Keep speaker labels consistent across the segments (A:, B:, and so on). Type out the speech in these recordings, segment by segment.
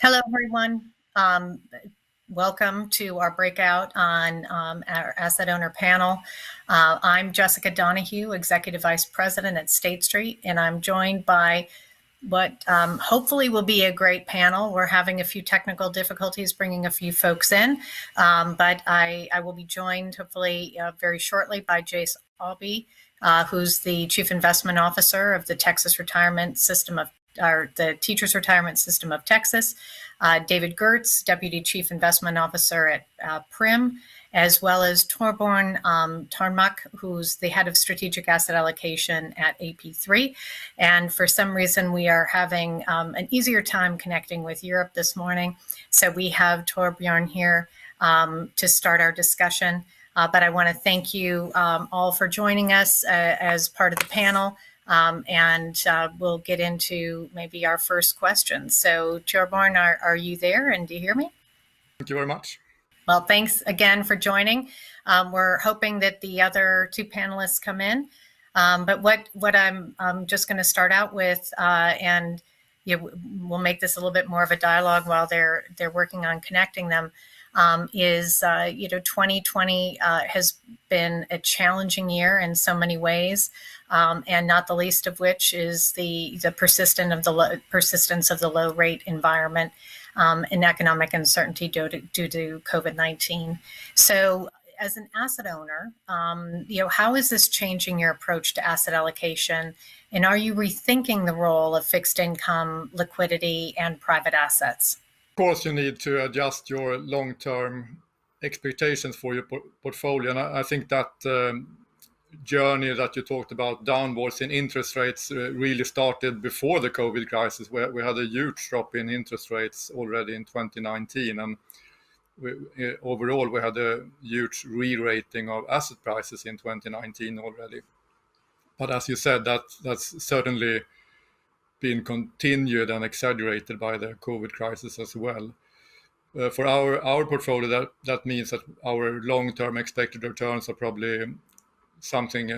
A: Hello, everyone. Welcome to our breakout on our asset owner panel. I'm Jessica Donohue, Executive Vice President at State Street, and I'm joined by what hopefully will be a great panel. We're having a few technical difficulties bringing a few folks in, but I will be joined hopefully very shortly by Jace Albee, who's the Chief Investment Officer of the Texas Retirement System of or the Teachers Retirement System of Texas, David Gertz, Deputy Chief Investment Officer at Prim, as well as Torbjorn Hamnmark, who's the Head of Strategic Asset Allocation at AP3. And for some reason, we are having an easier time connecting with Europe this morning. So we have Torbjorn here to start our discussion. But I want to thank you all for joining us as part of the panel. And we'll get into maybe our first question. So, Torbjorn, are you there and do you hear me?
B: Thank you very much.
A: Well, thanks again for joining. We're hoping that the other two panelists come in. But what I'm just going to start out with, and we'll make this a little bit more of a dialogue while they're working on connecting them, is 2020 has been a challenging year in so many ways, and not the least of which is the persistence of the low rate environment and economic uncertainty due to COVID-19. So, as an asset owner, how is this changing your approach to asset allocation, and are you rethinking the role of fixed income, liquidity, and private assets?
B: Of course, you need to adjust your long-term expectations for your portfolio. And I think that journey that you talked about downwards in interest rates really started before the COVID crisis, where we had a huge drop in interest rates already in 2019. And overall, we had a huge re-rating of asset prices in 2019 already. But as you said, that's certainly been continued and exaggerated by the COVID crisis as well. For our portfolio, that means that our long-term expected returns are probably something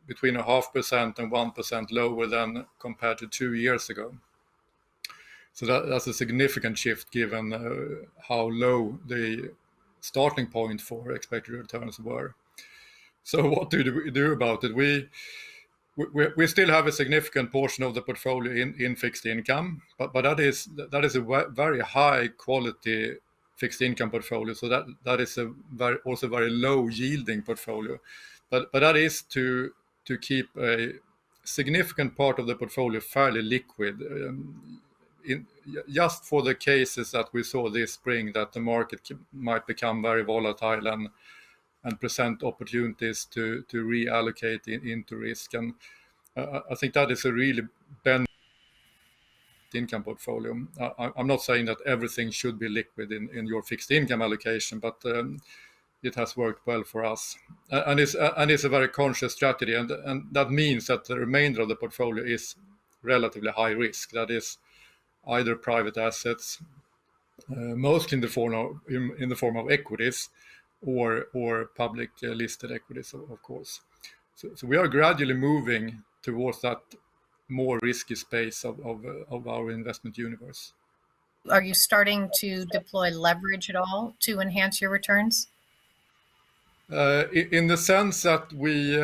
B: between 0.5% and 1% lower than compared to 2 years ago. So that's a significant shift given how low the starting point for expected returns were. So what do we do about it? We still have a significant portion of the portfolio in fixed income, but that is a very high quality fixed income portfolio. So that is also very low yielding portfolio, but that is to keep a significant part of the portfolio fairly liquid, just for the cases that we saw this spring that the market might become very volatile and present opportunities to reallocate into risk. And I think that is a really benefit income portfolio. I'm not saying that everything should be liquid in your fixed income allocation, but it has worked well for us. And it's a very conscious strategy. And that means that the remainder of the portfolio is relatively high risk. That is either private assets, mostly in the form of equities, or public listed equities, of course. So we are gradually moving towards that more risky space of our investment universe.
A: Are you starting to deploy leverage at all to enhance your returns?
B: In the sense that we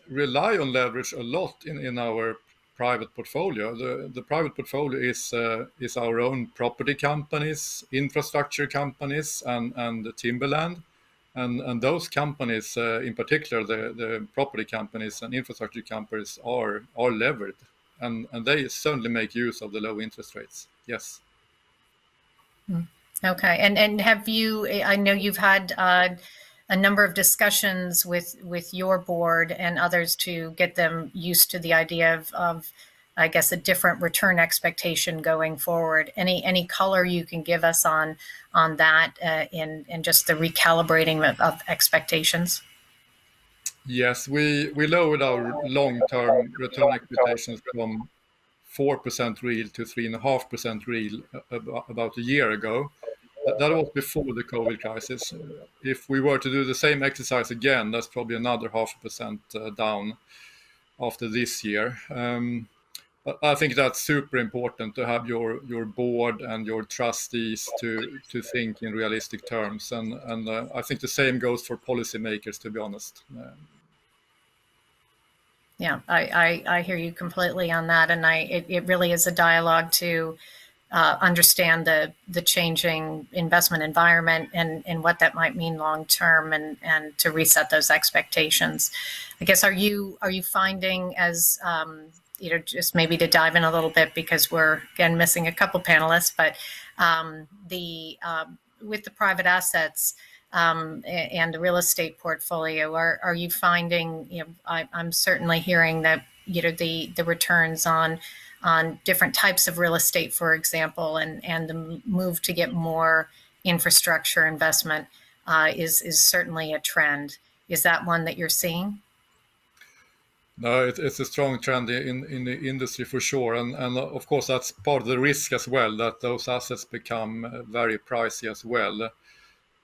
B: rely on leverage a lot in our private portfolio. The private portfolio is our own property companies, infrastructure companies, and the timberland. And those companies, in particular, the property companies and infrastructure companies are levered, and they certainly make use of the low interest rates. Yes.
A: Okay, and have you? I know you've had a number of discussions with your board and others to get them used to the idea of I guess, a different return expectation going forward. Any color you can give us on that in just the recalibrating of expectations?
B: Yes, we lowered our long-term return expectations from 4% real to 3.5% real about a year ago. That was before the COVID crisis. If we were to do the same exercise again, that's probably another 0.5% down after this year. But I think that's super important to have your board and your trustees to think in realistic terms, and I think the same goes for policymakers. To be honest,
A: Yeah, I hear you completely on that, and it really is a dialogue to understand the changing investment environment and what that might mean long term, and to reset those expectations. I guess are you finding as just maybe to dive in a little bit, because we're again missing a couple panelists, but the with the private assets and the real estate portfolio, are you finding, I'm certainly hearing that the returns on different types of real estate, for example, and the move to get more infrastructure investment is certainly a trend. Is that one that you're seeing?
B: no, it's a strong trend in the industry for sure, and of course that's part of the risk as well, that those assets become very pricey as well.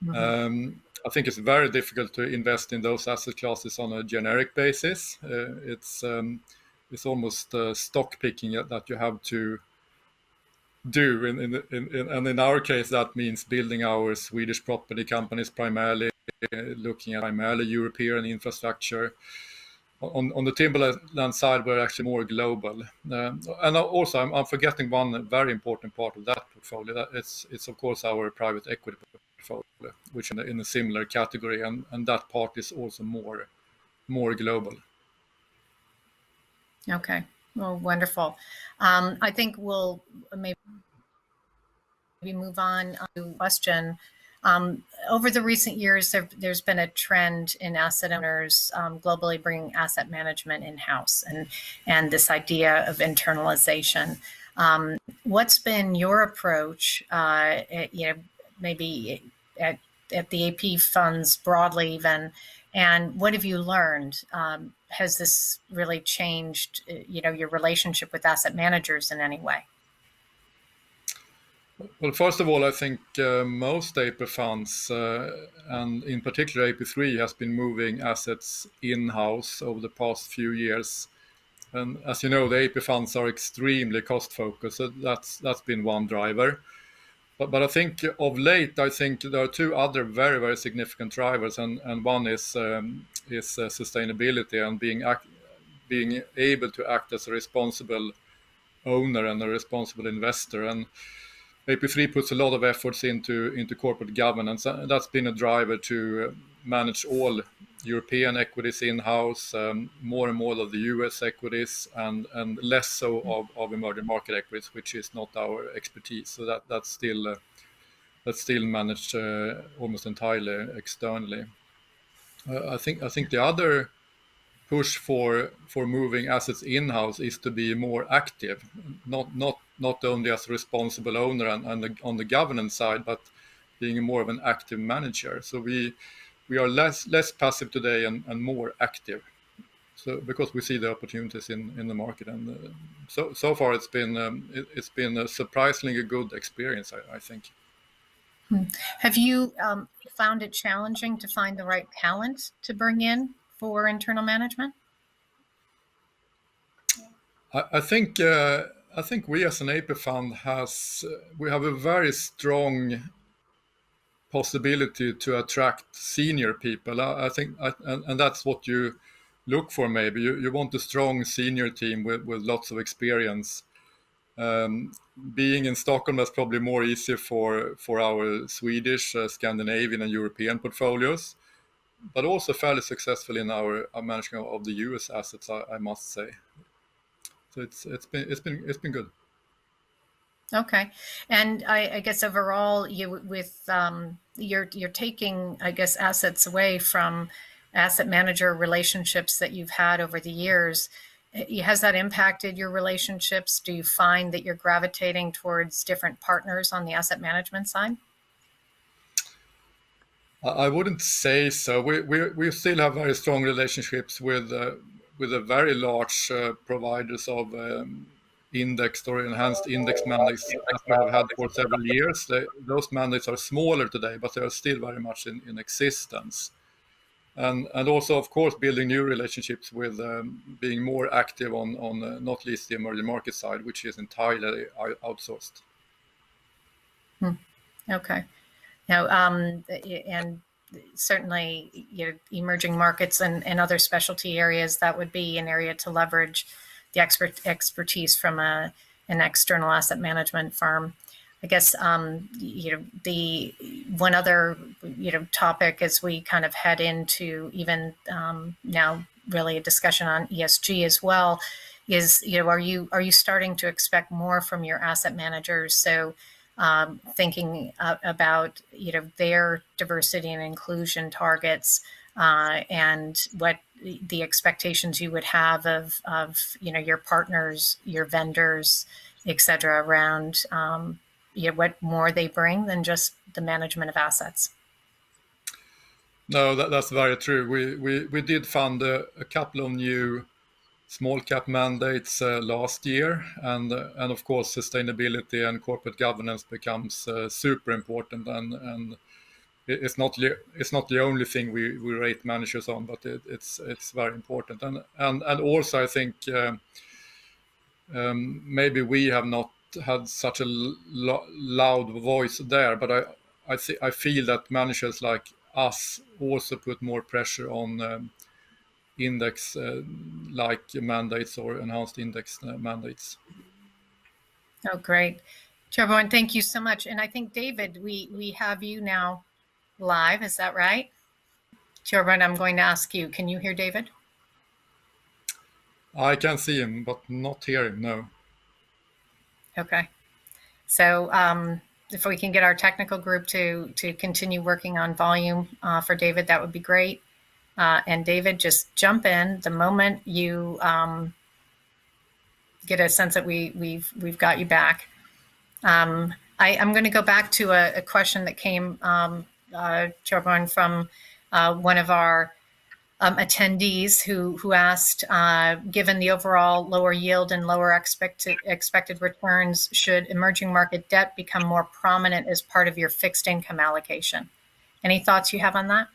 A: Mm-hmm.
B: I think it's very difficult to invest in those asset classes on a generic basis. It's almost stock picking that you have to do. And in our case, that means building our Swedish property companies primarily, looking at primarily European infrastructure. On the timberland side, we're actually more global. And also, I'm forgetting one very important part of that portfolio. That it's of course our private equity portfolio, which in a similar category, and that part is also more global.
A: Okay. Well, wonderful. I think we'll maybe move on to a question. Over the recent years, there's been a trend in asset owners globally bringing asset management in-house, and this idea of internalization. What's been your approach, maybe at the AP funds broadly even, and what have you learned? Has this really changed, your relationship with asset managers in any way?
B: Well, first of all, I think most AP funds, and in particular AP3, has been moving assets in-house over the past few years. And as you know, the AP funds are extremely cost-focused. So that's been one driver. But I think of late, I think there are two other very, very significant drivers, and one is sustainability and being able to act as a responsible owner and a responsible investor. And AP3 puts a lot of efforts into corporate governance. That's been a driver to manage all European equities in-house, more and more of the US equities, and less so of emerging market equities, which is not our expertise. So that's still managed almost entirely externally. I think the other push for moving assets in-house is to be more active, not only as a responsible owner and on the governance side, but being more of an active manager. So we are less passive today and more active. So because we see the opportunities in the market, and so far it's been a surprisingly good experience, I think.
A: Have you found it challenging to find the right talent to bring in for internal management?
B: I think we as an AP fund we have a very strong possibility to attract senior people. I think, and that's what you look for. Maybe you want a strong senior team with lots of experience. Being in Stockholm is probably more easy for our Swedish, Scandinavian, and European portfolios, but also fairly successful in our management of the US assets, I must say. So it's been good.
A: Okay, and I guess overall, you're taking, I guess, assets away from asset manager relationships that you've had over the years. Has that impacted your relationships? Do you find that you're gravitating towards different partners on the asset management side?
B: I wouldn't say so. We still have very strong relationships with the very large providers of indexed or enhanced index mandates that we have had for several years. Those mandates are smaller today, but they are still very much in existence. and also, of course, building new relationships with being more active on not least the emerging market side, which is entirely outsourced.
A: Okay. Now, and certainly, emerging markets and other specialty areas, that would be an area to leverage the expertise from an external asset management firm. I guess, the one other, topic as we kind of head into even now really a discussion on ESG as well is, are you starting to expect more from your asset managers? So thinking about their diversity and inclusion targets, and what the expectations you would have of your partners, your vendors, et cetera, around what more they bring than just the management of assets.
B: No, that's very true. We did fund a couple of new small cap mandates last year, and of course sustainability and corporate governance becomes super important, and it's not the only thing we rate managers on, but it's very important, and also I think maybe we have not had such a loud voice there, but I feel that managers like us also put more pressure on index like mandates or enhanced index mandates.
A: Oh, great. Torbjorn, thank you so much. And I think, David, we have you now live. Is that right? Torbjorn, I'm going to ask you, can you hear David?
B: I can see him, but not hear him, no.
A: Okay. So if we can get our technical group to continue working on volume for David, that would be great. And David, just jump in the moment you get a sense that we've got you back. I'm going to go back to a question that came, Torbjorn, from one of our attendees who asked, given the overall lower yield and lower expected returns, should emerging market debt become more prominent as part of your fixed income allocation? Any thoughts you have on that?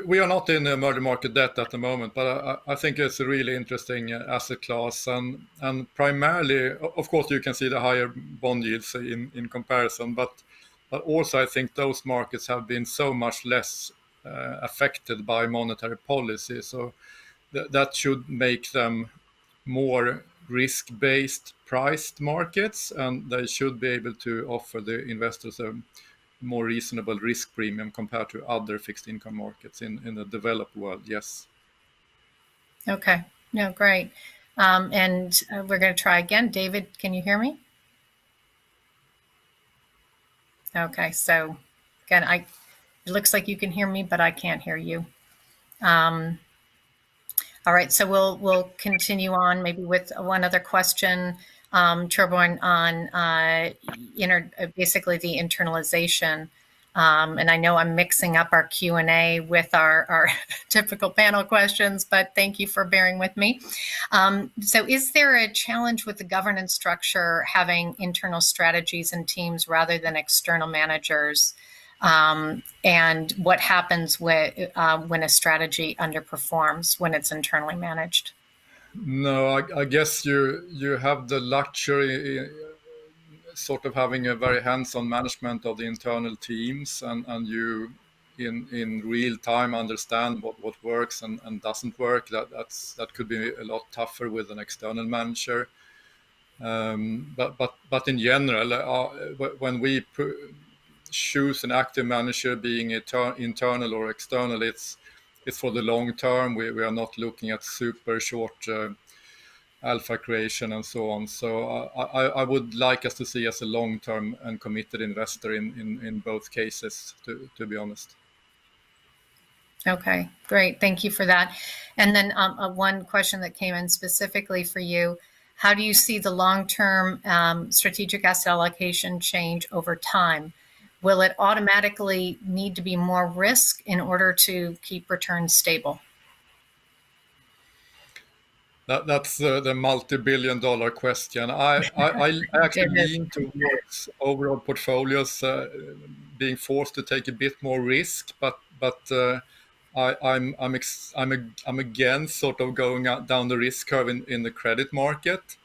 B: We are not in emerging market debt at the moment, but I think it's a really interesting asset class, and primarily, of course, you can see the higher bond yields in comparison, but also I think those markets have been so much less affected by monetary policy, so that should make them more risk-based priced markets, and they should be able to offer the investors a more reasonable risk premium compared to other fixed income markets in the developed world. Yes.
A: Okay. No, great. And we're going to try again. David, can you hear me? Okay. So again, it looks like you can hear me, but I can't hear you. All right. So we'll continue on maybe with one other question, Torbjorn, on basically the internalization. And I know I'm mixing up our Q&A with our typical panel questions, but thank you for bearing with me. So is there a challenge with the governance structure having internal strategies and teams rather than external managers? And what happens when a strategy underperforms when it's internally managed?
B: No, I guess you have the luxury sort of having a very hands-on management of the internal teams, and you in real time understand what works and doesn't work. That could be a lot tougher with an external manager. But in general, when we choose an active manager, being internal or external, it's for the long term. We are not looking at super short alpha creation and so on. So I would like us to see as a long-term and committed investor in both cases, to be honest.
A: Okay, great. Thank you for that. And then one question that came in specifically for you. How do you see the long-term strategic asset allocation change over time? Will it automatically need to be more risk in order to keep returns stable?
B: That's the multi-billion-dollar question. I actually lean towards overall portfolios being forced to take a bit more risk, but I'm against sort of going down the risk curve in the credit market.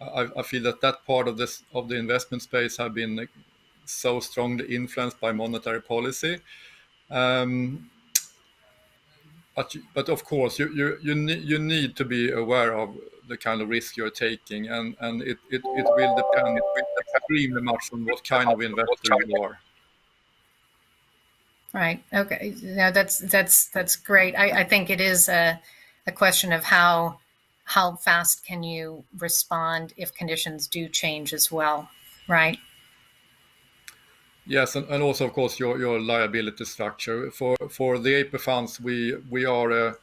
B: I feel that part of the investment space have been so strongly influenced by monetary policy. Um, but of course, you need to be aware of the kind of risk you're taking, and it will depend extremely much on what kind of investor you are.
A: Right. Okay. Now that's great. I think it is a question of how fast can you respond if conditions do change as well, right?
B: Yes, and also of course your liability structure for the AP funds. We are a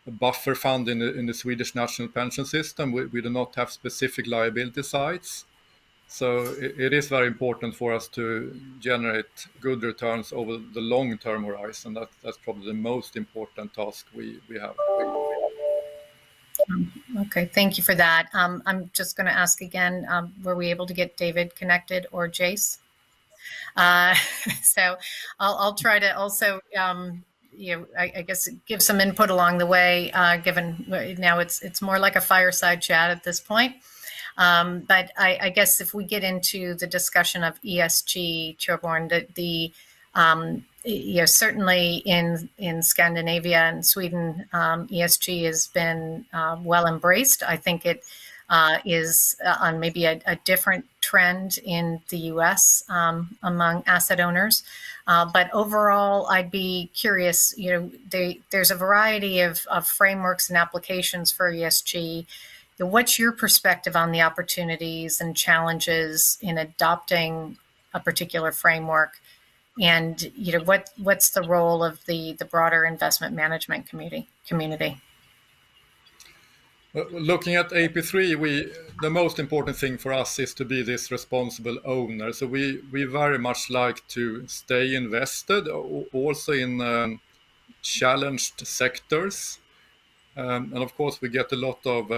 B: buffer fund in the Swedish national pension system. We do not have specific liability sides. So it is very important for us to generate good returns over the long-term horizon. That's probably the most important task we have.
A: Okay. Thank you for that. I'm just going to ask again, were we able to get David connected or Jace? Uh, so I'll try to also, I guess give some input along the way, given now it's more like a fireside chat at this point. But I guess if we get into the discussion of ESG, Torbjorn, certainly in Scandinavia and Sweden, ESG has been well embraced. I think it is on maybe a different trend in the U.S. Among asset owners. But overall, I'd be curious. There's a variety of frameworks and applications for ESG. What's your perspective on the opportunities and challenges in adopting a particular framework? And what's the role of the broader investment management community?
B: Looking at AP3, the most important thing for us is to be this responsible owner. So we very much like to stay invested, also in challenged sectors. And of course, we get a lot of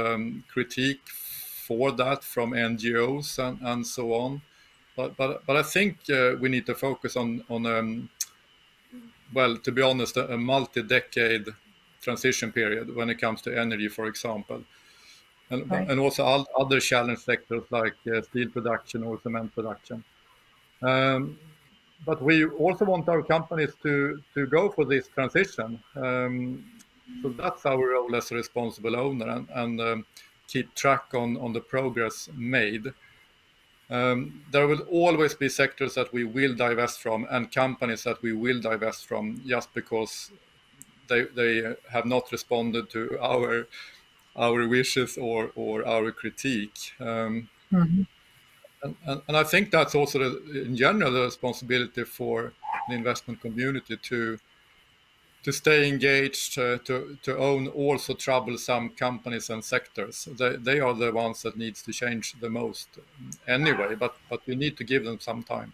B: critique for that from NGOs and so on. But I think we need to focus on well, to be honest, a multi-decade transition period when it comes to energy, for example,
A: Right.
B: and also other challenge sectors like steel production or cement production. Um, but we also want our companies to go for this transition. So that's our role as a responsible owner, and keep track on the progress made. There will always be sectors that we will divest from and companies that we will divest from just because they have not responded to our wishes or our critique.
A: Mhm.
B: And I think that's also in general the responsibility for the investment community to stay engaged, to own also troublesome companies and sectors. They are the ones that needs to change the most anyway, but we need to give them some time.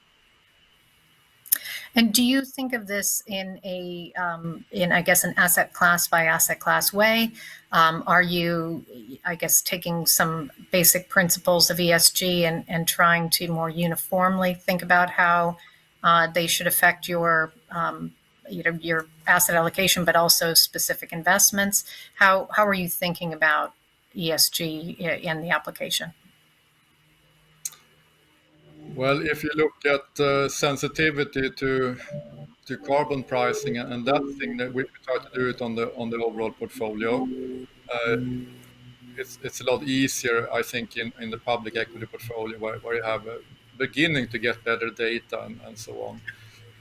A: And do you think of this in I guess, an asset class by asset class way? Are you, I guess, taking some basic principles of ESG and trying to more uniformly think about how they should affect your asset allocation, but also specific investments? How are you thinking about ESG in the application?
B: Well, if you look at sensitivity to carbon pricing and that thing that we try to do it on the overall portfolio, uh, it's a lot easier, I think, in the public equity portfolio where you have beginning to get better data and so on,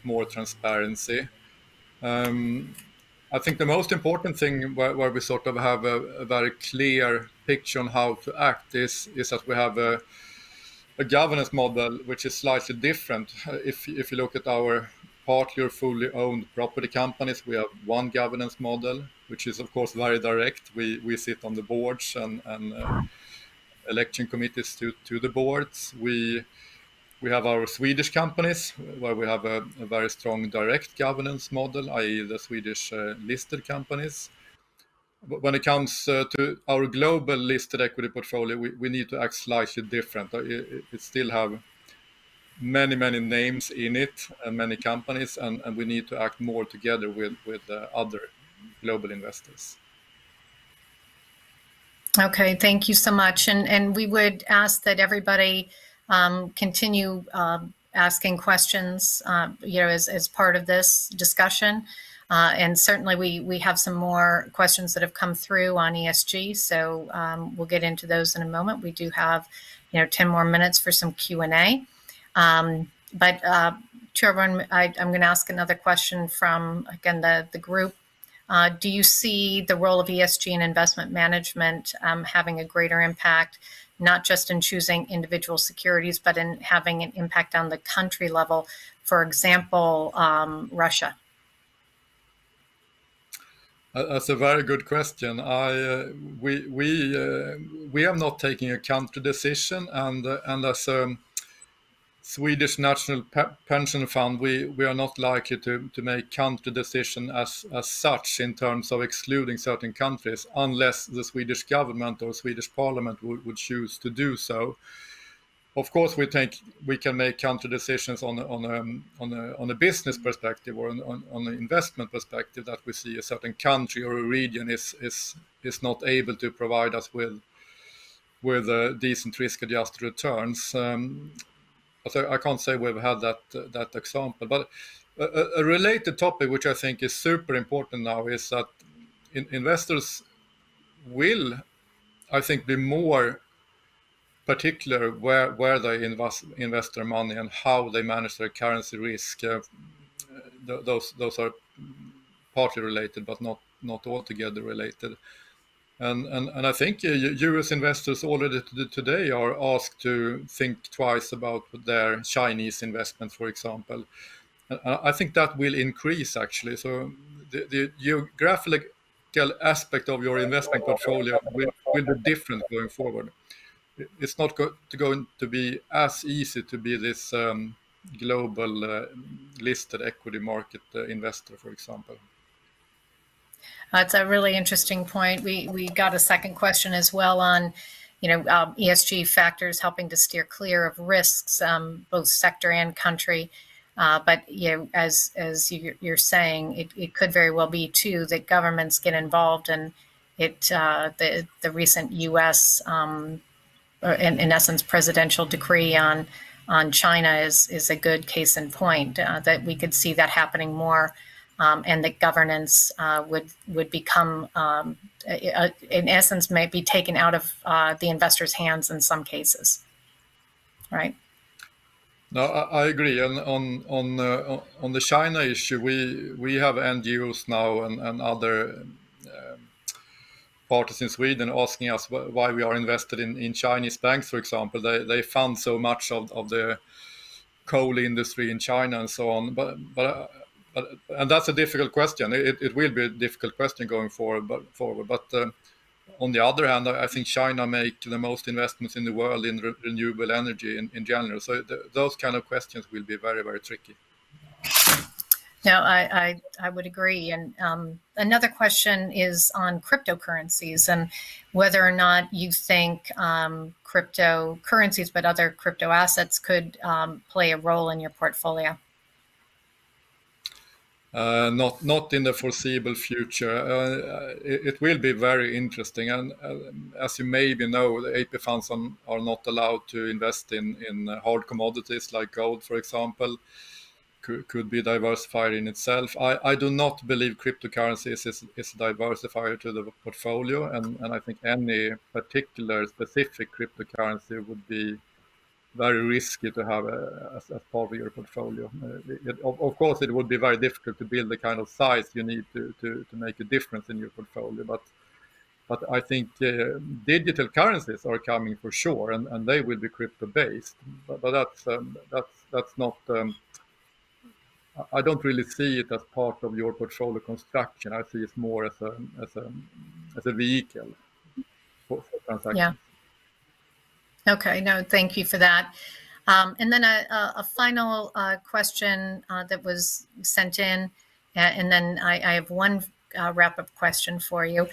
B: more transparency. Um, I think the most important thing where we sort of have a very clear picture on how to act is that we have a governance model which is slightly different. If you look at our partly or fully owned property companies, we have one governance model, which is of course very direct. We sit on the boards and election committees to the boards. We have our Swedish companies where we have a very strong direct governance model, i.e. the Swedish listed companies. But when it comes to our global listed equity portfolio, we need to act slightly different. It still have many names in it and many companies, and we need to act more together with other global investors.
A: Okay, thank you so much. And we would ask that everybody continue asking questions, as part of this discussion. And certainly we have some more questions that have come through on ESG, so we'll get into those in a moment. We do have, 10 more minutes for some Q&A. But Torbjorn, I'm going to ask another question from, again, the group. Do you see the role of ESG in investment management having a greater impact, not just in choosing individual securities, but in having an impact on the country level, for example, Russia?
B: That's a very good question. We are not taking a country decision, and as a Swedish National Pension Fund, we are not likely to make country decision as such in terms of excluding certain countries, unless the Swedish government or Swedish Parliament would choose to do so. Of course, we think we can make country decisions on a business perspective or on an investment perspective, that we see a certain country or a region is not able to provide us with decent risk-adjusted returns. But I can't say we've had that example. But a related topic, which I think is super important now, is that investors will, I think, be more particular where they invest their money and how they manage their currency risk. Those are partly related, but not altogether related. And I think U.S. investors already today are asked to think twice about their Chinese investments, for example. And I think that will increase, actually. So the geographical aspect of your investment portfolio will be different going forward. It's not going to be as easy to be this global listed equity market investor, for example.
A: That's a really interesting point. We got a second question as well on, ESG factors helping to steer clear of risks, both sector and country. But as you're saying, it could very well be too that governments get involved, and the recent U.S. In essence presidential decree on China is a good case in point, that we could see that happening more. And that governance would become, in essence, may be taken out of the investors' hands in some cases, right?
B: No, I agree. And on the China issue, we have NGOs now and other parties in Sweden asking us why we are invested in Chinese banks, for example. They fund so much of the coal industry in China and so on. But and that's a difficult question. It will be a difficult question going forward. But on the other hand, I think China make the most investments in the world in renewable energy in general. So those kind of questions will be very, very tricky.
A: No, I would agree. And another question is on cryptocurrencies and whether or not you think cryptocurrencies, but other crypto assets could play a role in your portfolio.
B: Not in the foreseeable future. It will be very interesting, and as you maybe know, the AP funds are not allowed to invest in hard commodities like gold, for example. Could be diversified in itself. I do not believe cryptocurrencies is a diversifier to the portfolio, and I think any particular specific cryptocurrency would be very risky to have as part of your portfolio. Of course, it would be very difficult to build the kind of size you need to make a difference in your portfolio. But I think digital currencies are coming for sure, and they will be crypto based. But that's not. I don't really see it as part of your portfolio construction. I see it more as a vehicle for transactions.
A: Yeah. Okay, no, thank you for that. And then a final question that was sent in, and then I have one wrap-up question for you.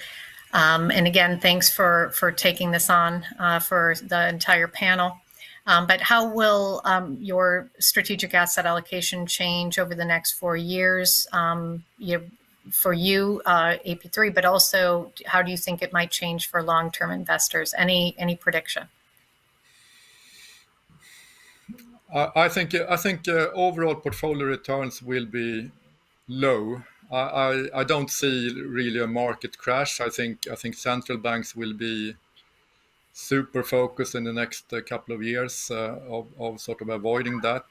A: And again, thanks for taking this on for the entire panel. But how will your strategic asset allocation change over the next 4 years for you, AP3, but also how do you think it might change for long-term investors? Any prediction?
B: I think overall portfolio returns will be low. I don't see really a market crash. I think central banks will be super focused in the next couple of years of sort of avoiding that.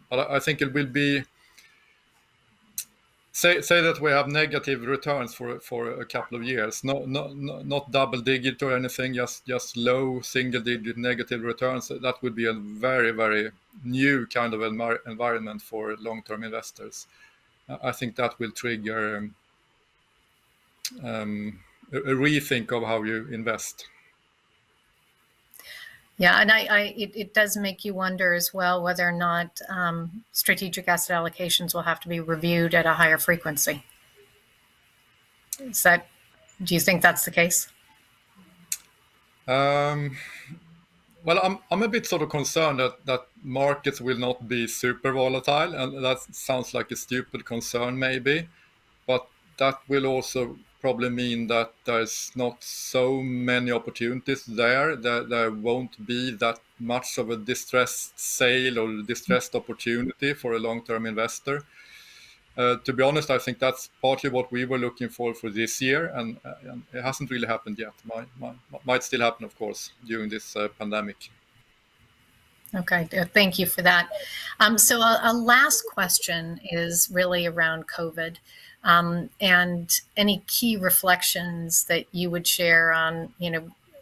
B: But I think it will be say that we have negative returns for a couple of years, not double digit or anything, just low single digit negative returns. That would be a very, very new kind of environment for long-term investors. I think that will trigger a rethink of how you invest.
A: Yeah, and it does make you wonder as well whether or not strategic asset allocations will have to be reviewed at a higher frequency. Do you think that's the case?
B: Well, I'm a bit sort of concerned that markets will not be super volatile, and that sounds like a stupid concern maybe, but that will also probably mean that there's not so many opportunities there. There won't be that much of a distressed sale or distressed opportunity for a long-term investor. To be honest, I think that's partly what we were looking for this year, and it hasn't really happened yet. Might still happen, of course, during this pandemic.
A: Okay, thank you for that. So a last question is really around COVID, and any key reflections that you would share on,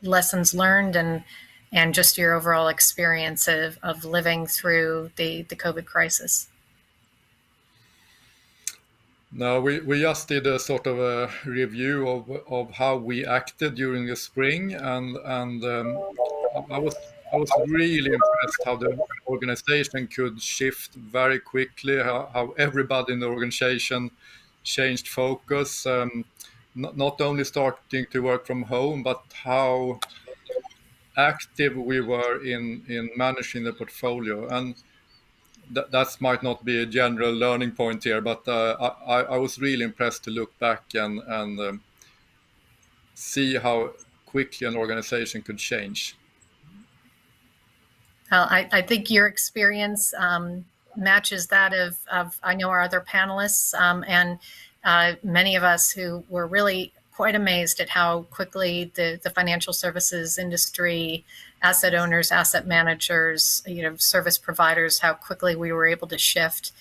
A: lessons learned and just your overall experience of living through the COVID crisis.
B: No, we just did a sort of a review of how we acted during the spring, and I was really impressed how the organization could shift very quickly, how everybody in the organization changed focus, not only starting to work from home, but how active we were in managing the portfolio. And that might not be a general learning point here, but I was really impressed to look back and see how quickly an organization could change.
A: I think your experience matches that of I know our other panelists and many of us who were really quite amazed at how quickly the financial services industry, asset owners, asset managers, service providers, how quickly we were able to shift.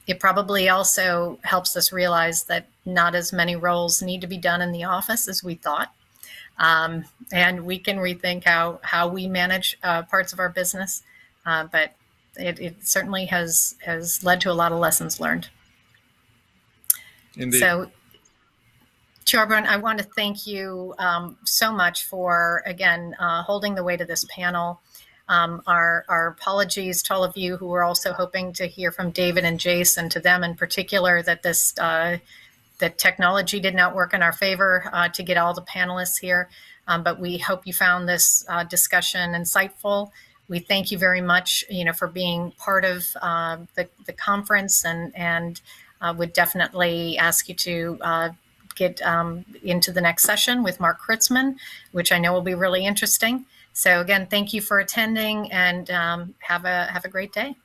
A: It probably also helps us realize that not as many roles need to be done in the office as we thought. And we can rethink how we manage parts of our business, but it certainly has led to a lot of lessons learned.
B: Indeed.
A: So, Torbjorn, I want to thank you so much for, again, holding the weight of this panel. Our apologies to all of you who were also hoping to hear from David and Jason, to them in particular, that that technology did not work in our favor to get all the panelists here. But we hope you found this discussion insightful. We thank you very much, for being part of the conference, and would definitely ask you to get into the next session with Mark Kritzman, which I know will be really interesting. So again, thank you for attending, and have a great day.